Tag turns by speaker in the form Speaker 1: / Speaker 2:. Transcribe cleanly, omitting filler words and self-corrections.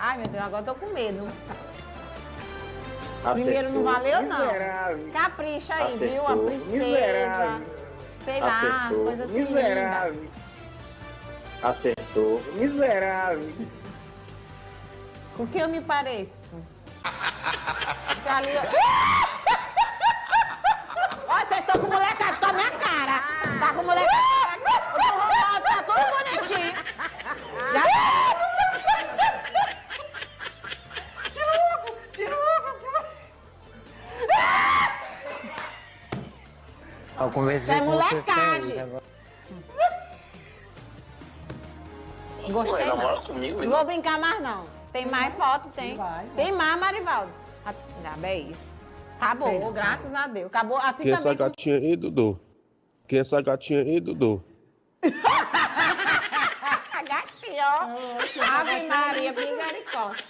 Speaker 1: Ai, meu Deus, agora eu tô com medo.
Speaker 2: Acertou.
Speaker 1: Primeiro não valeu, não.
Speaker 2: Miserável.
Speaker 1: Capricha aí, viu? A
Speaker 2: Acertou.
Speaker 1: princesa.
Speaker 2: Miserável.
Speaker 1: Sei lá,
Speaker 2: Acertou.
Speaker 1: coisa assim linda.
Speaker 2: Miserável. Acertou. Miserável.
Speaker 1: Com que eu me pareço? Tá ali, ó. Ó, vocês estão com molecagem com a minha cara. Tá com molecagem. Tá tudo bonitinho. Já... Tira o óculos.
Speaker 3: Eu conversei
Speaker 1: Isso é
Speaker 3: com
Speaker 1: molecagem.
Speaker 3: você agora.
Speaker 1: Gostei,
Speaker 4: Ué, namora
Speaker 1: não.
Speaker 4: comigo,
Speaker 1: Não vou brincar mais, não. Tem mais foto? Tem. Tem mais, Marivaldo. Já é isso. Acabou, graças a Deus. Acabou assim
Speaker 5: Quem é
Speaker 1: também.
Speaker 5: essa gatinha aí, Dudu? Quem é essa gatinha aí, Dudu?
Speaker 1: A gatinha, ó. Ave Maria, misericórdia.